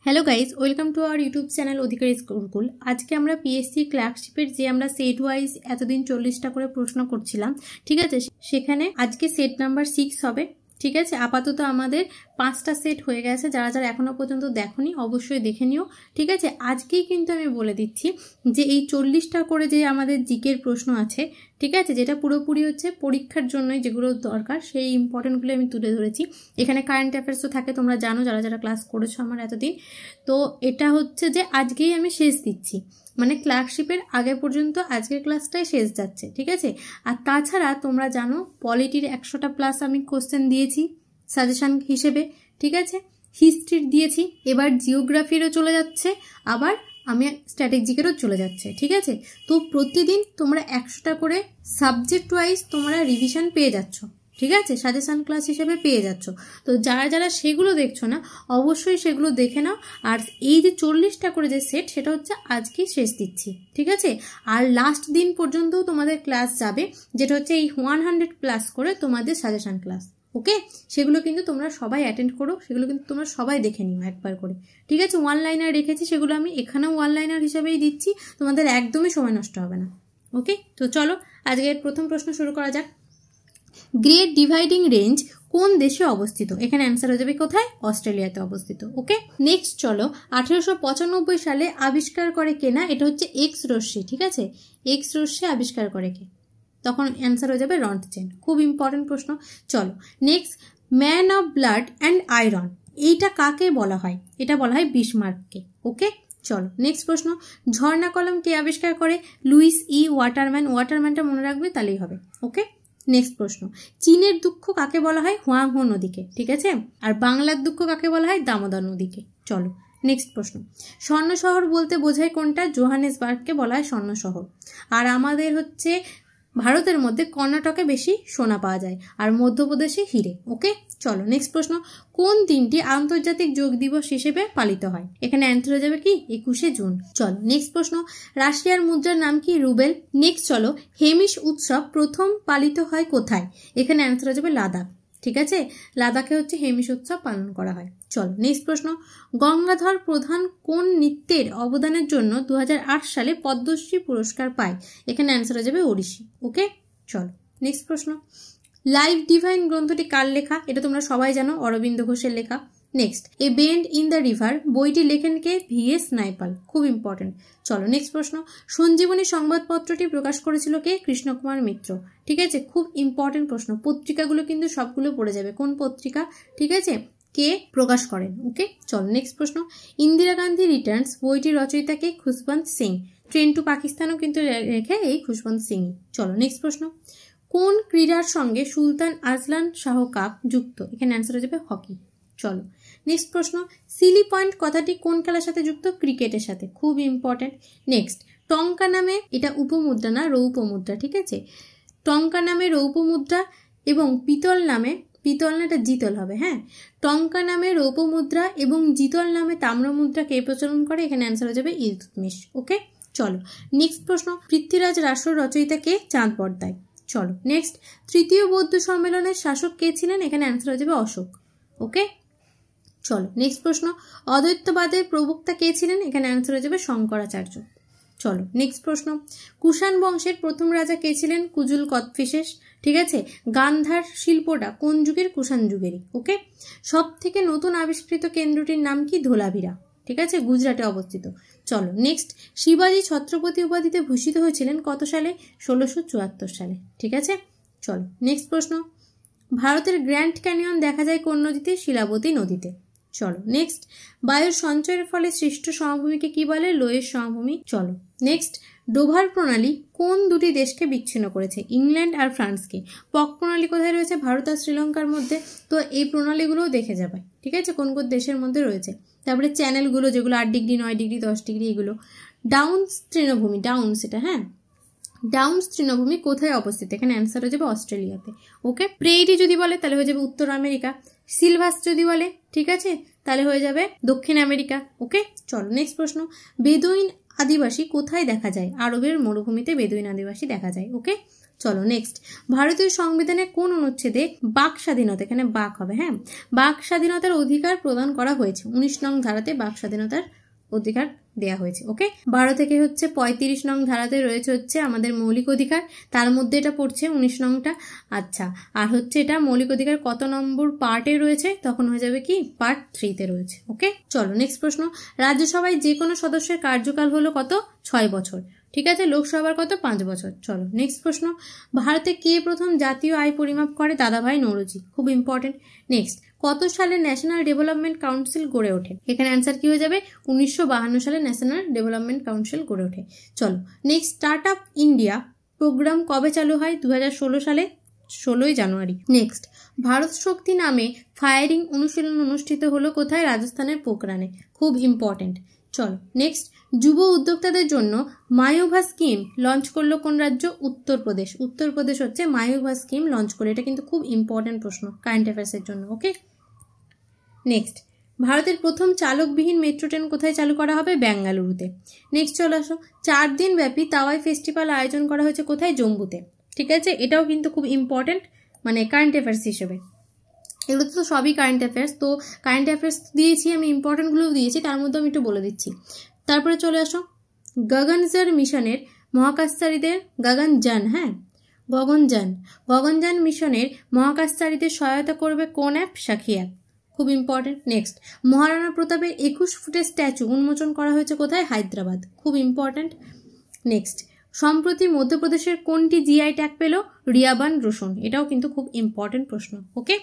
Hello guys, welcome to our YouTube channel Adhikari Gurukul. আজকে আমরা PSC ক্লার্কশিপের যে আমরা সেট ওয়াইজ এতদিন 40টা করে প্রশ্ন করছিলাম, ঠিক আছে, সেখানে আজকে সেট নাম্বার 6 হবে। ঠিক আছে, আপাতত আমাদের 5টা সেট হয়ে গেছে। যারা যারা এখনো পর্যন্ত দেখোনি অবশ্যই দেখে নিও। ঠিক আছে, আজকেই কিন্তু আমি বলে দিচ্ছি যে এই 40টা করে যে আমাদের জিকের প্রশ্ন আছে, ঠিক আছে, যেটা পুরোপুরি হচ্ছে পরীক্ষার জন্যই যেগুলো দরকার সেই ইম্পর্টেন্টগুলো আমি তুলে ধরেছি। এখানে কারেন্ট অ্যাফেয়ার্সও থাকে, তোমরা জানো যারা যারা ক্লাস করেছো আমার এতদিন। তো এটা হচ্ছে যে আজকেই আমি শেষ দিচ্ছি, মানে ক্লার্কশিপের আগে পর্যন্ত আজকের ক্লাসটাই শেষ যাচ্ছে। ঠিক আছে, আর তাছাড়া তোমরা জানো পলিটির 100টা প্লাস আমি কোশ্চেন দিয়েছি সাজেশন হিসেবে। ঠিক আছে, হিস্ট্রির দিয়েছি, এবার জিওগ্রাফিরও চলে যাচ্ছে, আবার আমি স্ট্র্যাটেজিকেরও চলে যাচ্ছে। ঠিক আছে, তো প্রতিদিন তোমরা 100টা করে সাবজেক্ট ওয়াইজ তোমরা রিভিশন পেয়ে যাচ্ছ। ঠিক আছে, সাজেশন ক্লাস হিসেবে পেয়ে যাচ্ছ। তো যারা যারা সেগুলো দেখছো না অবশ্যই সেগুলো দেখে নাও। আর এই যে 40টা করে যে সেট সেটা হচ্ছে আজকেই শেষ দিচ্ছি। ঠিক আছে, আর লাস্ট দিন পর্যন্তও তোমাদের ক্লাস যাবে, যেটা হচ্ছে এই 100 প্লাস করে তোমাদের সাজেশন ক্লাস। ওকে, সেগুলো কিন্তু তোমরা সবাই অ্যাটেন্ড করো, সেগুলো কিন্তু তোমরা সবাই দেখে নিও একবার করে। ঠিক আছে, ওয়ান লাইনার রেখেছি, সেগুলো আমি এখানেও ওয়ান লাইনার হিসাবেই দিচ্ছি, তোমাদের একদমই সময় নষ্ট হবে না। ওকে, তো চলো আজকের প্রথম প্রশ্ন শুরু করা যাক। গ্রেট ডিভাইডিং রেঞ্জ কোন দেশে অবস্থিত? এখানে অ্যান্সার হয়ে যাবে কোথায়? অস্ট্রেলিয়াতে অবস্থিত। ওকে, নেক্সট চলো, 1895 সালে আবিষ্কার করে কে না? এটা হচ্ছে এক্স রশ্মি। ঠিক আছে, এক্স রশ্মি আবিষ্কার করে কে? তখন অ্যান্সার হয়ে যাবে রন্টজেন। খুব ইম্পর্টেন্ট প্রশ্ন। চলো next, man of blood and iron এইটা কাকে বলা হয়? এটা বলা হয় বিসমার্ককে। ওকে, চলো নেক্সট প্রশ্ন, ঝর্ণা কলম কে আবিষ্কার করে? লুইস ই ওয়াটারম্যান। ওয়াটারম্যানটা মনে রাখবে তাহলেই হবে। ওকে, নেক্সট প্রশ্ন, চীনের দুঃখ কাকে বলা হয়? হুয়াংহো নদীকে। ঠিক আছে, আর বাংলার দুঃখ কাকে বলা হয়? দামোদর নদীকে। চলো নেক্সট প্রশ্ন, স্বর্ণ শহর বলতে বোঝায় কোনটা? জোহানেসবার্গকে বলা হয় স্বর্ণ শহর। আর আমাদের হচ্ছে ভারতের মধ্যে কর্ণাটকে বেশি সোনা পাওয়া যায়, আর মধ্যপ্রদেশে হিরে। ওকে, চলো নেক্সট প্রশ্ন, কোন দিনটি আন্তর্জাতিক যোগ দিবস হিসেবে পালিত হয়? এখানে অ্যান্সার হয়ে যাবে কি? 21শে জুন। চলো নেক্সট প্রশ্ন, রাশিয়ার মুদ্রার নাম কি? রুবেল। নেক্সট চলো, হেমিশ উৎসব প্রথম পালিত হয় কোথায়? এখানে অ্যান্সার হয়ে যাবে লাদাখ। ঠিক আছে, লাদাখে হচ্ছে হেমিশ উৎসব পালন করা হয়। চলো নেক্সট প্রশ্ন, গঙ্গাধর প্রধান কোন নৃত্যের অবদানের জন্য 2008 সালে পদ্মশ্রী পুরস্কার পায়? এখানে অ্যান্সার হয়ে যাবে ওড়িশি। ওকে, চলো নেক্সট প্রশ্ন, লাইফ ডিভাইন গ্রন্থটি কার লেখা? এটা তোমরা সবাই জানো, অরবিন্দ ঘোষের লেখা। Next, A bend in the river বইটি লেখেন কে? VS নাইপাল। খুব ইম্পর্টেন্ট। চলো নেক্সট প্রশ্ন, সঞ্জীবনী সংবাদপত্রটি প্রকাশ করেছিল কে? কৃষ্ণকুমার মিত্র। ঠিক আছে, খুব ইম্পর্টেন্ট প্রশ্ন, পত্রিকাগুলো কিন্তু সবগুলো পড়ে যাবে কোন পত্রিকা। ঠিক আছে, কে প্রকাশ করেন। ওকে, চলো নেক্সট প্রশ্ন, ইন্দিরা গান্ধী রিটার্নস বইটির রচয়িতা কে? খুশবন্ত সিং। ট্রেন টু পাকিস্তানও কিন্তু রেখে এই খুশবন্ত সিং। চলো নেক্সট প্রশ্ন, কোন ক্রীড়ার সঙ্গে সুলতান আজলান শাহ কাপ যুক্ত? এখানে অ্যান্সার হয়ে যাবে হকি। চলো নেক্সট প্রশ্ন, সিলি পয়েন্ট কথাটি কোন খেলার সাথে যুক্ত? ক্রিকেটের সাথে। খুব ইম্পর্টেন্ট। নেক্সট, টঙ্কা নামে, এটা উপমুদ্রা না রৌপ্য মুদ্রা। ঠিক আছে, টঙ্কা নামে রৌপ্য মুদ্রা এবং পিতল নামে, পিতল না এটা জিতল হবে, হ্যাঁ, টঙ্কা নামে রৌপ্য মুদ্রা এবং জিতল নামে তাম্র মুদ্রা কে প্রচলন করে? এখানে অ্যান্সার হয়ে যাবে ইলতুৎমিশ। ওকে, চলো নেক্সট প্রশ্ন, পৃথ্বীরাজ রাষ্ট্র রচয়িতা কে? চাঁদ বরদাই। চলো নেক্সট, তৃতীয় বৌদ্ধ সম্মেলনের শাসক কে ছিলেন? এখানে অ্যান্সার হয়ে যাবে অশোক। ওকে, চলো নেক্সট প্রশ্ন, অদ্বৈতবাদের প্রবক্তা কে ছিলেন? এখানে অ্যান্সার হয়ে যাবে শঙ্করাচার্য। চলো নেক্সট প্রশ্ন, কুষাণ বংশের প্রথম রাজা কে ছিলেন? কুজুল কদফিসেস। ঠিক আছে, গান্ধার শিল্পটা কোন যুগের? কুষাণ যুগেরই। ওকে, সব থেকে নতুন আবিষ্কৃত কেন্দ্রটির নাম কি? ধোলাভিরা। ঠিক আছে, গুজরাটে অবস্থিত। চলো নেক্সট, শিবাজি ছত্রপতি উপাধিতে ভূষিত হয়েছিলেন কত সালে? 1674 সালে। ঠিক আছে, চলো নেক্সট প্রশ্ন, ভারতের গ্র্যান্ড ক্যানিয়ন দেখা যায় কোন নদীতে? শিলাবতী নদীতে। চলো নেক্সট, বায়ুর সঞ্চয়ের ফলে সৃষ্ট সমভূমিকে কি বলে? লোয়ের সমভূমি। চলো নেক্সট, ডোভার প্রণালী কোন দুটি দেশকে বিচ্ছিন্ন করেছে? ইংল্যান্ড আর ফ্রান্সকে। পক প্রণালী কোথায় রয়েছে? ভারত আর শ্রীলঙ্কার মধ্যে। তো এই প্রণালীগুলোও দেখে যাবে। ঠিক আছে, কোন কোন দেশের মধ্যে রয়েছে। তারপরে চ্যানেলগুলো যেগুলো 8 ডিগ্রি 9 ডিগ্রি 10 ডিগ্রি, এগুলো ডাউন্স তৃণভূমি, ডাউন্স এটা, হ্যাঁ, ডাউন্স তৃণভূমি কোথায় অবস্থিত? এখানে অ্যান্সার হয়ে যাবে অস্ট্রেলিয়াতে। ওকে, প্রেইরি যদি বলে তাহলে হয়ে যাবে উত্তর আমেরিকা। সিলভাস যদি বলে, ঠিক আছে, তাহলে হয়ে যাবে দক্ষিণ আমেরিকা। ওকে, চলো নেক্সট প্রশ্ন, বেদুইন আদিবাসী কোথায় দেখা যায়? আরবের মরুভূমিতে বেদুইন আদিবাসী দেখা যায়। ওকে, চলো নেক্সট, ভারতীয় সংবিধানে কোন অনুচ্ছেদে বাক স্বাধীনতা, এখানে বাক হবে, হ্যাঁ, বাক স্বাধীনতার অধিকার প্রদান করা হয়েছে? 19 নং ধারাতে বাক স্বাধীনতার অধিকার দেয়া হয়েছে। ওকে, 12 থেকে হচ্ছে 35 নং ধারাতে রয়েছে হচ্ছে আমাদের মৌলিক অধিকার, তার মধ্যে এটা পড়ছে 19 নংটা। আচ্ছা, আর হচ্ছে এটা মৌলিক অধিকার কত নম্বর পার্টে রয়েছে? তখন হয়ে যাবে কি পার্ট 3-তে রয়েছে। ওকে, চলো নেক্সট প্রশ্ন, রাজ্যসভায় যে কোনো সদস্যের কার্যকাল হলো কত? 6 বছর। ঠিক আছে, লোকসভার কত? 5 বছর। চলো নেক্সট প্রশ্ন, ভারতে কে প্রথম জাতীয় আয় পরিমাপ করে? দাদাভাই নৌরোজি, খুব ইম্পর্টেন্ট। নেক্সট, কত সালে ন্যাশনাল ডেভেলপমেন্ট কাউন্সিল গড়ে ওঠে? এখানে অ্যান্সার কি হয়ে যাবে? 1952 সালে ন্যাশনাল ডেভেলপমেন্ট কাউন্সিল গড়ে ওঠে। চলো next, start up India programme কবে চালু হয়? 2016 সালে 16ই জানুয়ারি। নেক্সট, ভারত শক্তি নামে ফায়ারিং অনুশীলন অনুষ্ঠিত হলো কোথায়? রাজস্থানের পোখরানে, খুব ইম্পর্টেন্ট। চলো নেক্সট, যুব উদ্যোক্তাদের জন্য মায়োভা স্কিম লঞ্চ করলো কোন রাজ্য? উত্তরপ্রদেশ। উত্তরপ্রদেশ হচ্ছে মায়োভা স্কিম লঞ্চ করলো, এটা কিন্তু খুব ইম্পর্টেন্ট প্রশ্ন কারেন্ট অ্যাফেয়ার্সের জন্য। ওকে, নেক্সট, ভারতের প্রথম চালকবিহীন মেট্রো ট্রেন কোথায় চালু করা হবে? বেঙ্গালুরুতে। নেক্সট চলে আসো, 4 দিন ব্যাপী তাওয়াই ফেস্টিভ্যাল আয়োজন করা হয়েছে কোথায়? জম্মুতে। ঠিক আছে, এটাও কিন্তু খুব ইম্পর্টেন্ট মানে কারেন্ট অ্যাফেয়ার্স হিসেবে। এগুলো তো সবই কারেন্ট অ্যাফেয়ার্স, তো কারেন্ট অ্যাফেয়ার্স দিয়েছি আমি, ইম্পর্টেন্টগুলো দিয়েছি, তার মধ্যে আমি একটু বলে দিচ্ছি। তারপরে চলে আসো, গগনযান মিশনের মহাকাশচারীদের, গগনযান, হ্যাঁ গগনযান মিশনের মহাকাশচারীদের সহায়তা করবে কোন অ্যাপ? সাখী অ্যাপ, খুব ইম্পর্টেন্ট। নেক্সট, মহারানা প্রতাপের 21 ফুটের স্ট্যাচু উন্মোচন করা হয়েছে কোথায়? হায়দ্রাবাদ, খুব ইম্পর্টেন্ট। নেক্সট, সম্প্রতি মধ্যপ্রদেশের কোনটি জিআই ট্যাগ পেল? রিয়াবান রসুন, এটাও কিন্তু খুব ইম্পর্টেন্ট প্রশ্ন। ওকে,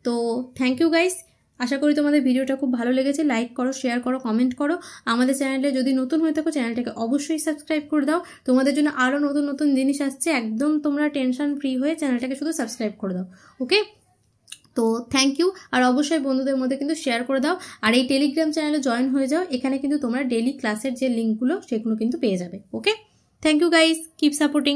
তো থ্যাংক ইউ গাইস, আশা করি তোমাদের ভিডিওটা খুব ভালো লেগেছে। লাইক করো, শেয়ার করো, কমেন্ট করো। আমাদের চ্যানেলে যদি নতুন হয়ে থাকো চ্যানেলটাকে অবশ্যই সাবস্ক্রাইব করে দাও, তোমাদের জন্য আরও নতুন নতুন জিনিস আসছে, একদম তোমরা টেনশন ফ্রি হয়ে চ্যানেলটাকে শুধু সাবস্ক্রাইব করে দাও। ওকে, তো থ্যাংক ইউ, আর অবশ্যই বন্ধুদের মধ্যে কিন্তু শেয়ার করে দাও, আর এই টেলিগ্রাম চ্যানেলে জয়েন হয়ে যাও, এখানে কিন্তু তোমরা ডেইলি ক্লাসের যে লিঙ্কগুলো সেগুলো কিন্তু পেয়ে যাবে। Okay, thank you guys, keep supporting.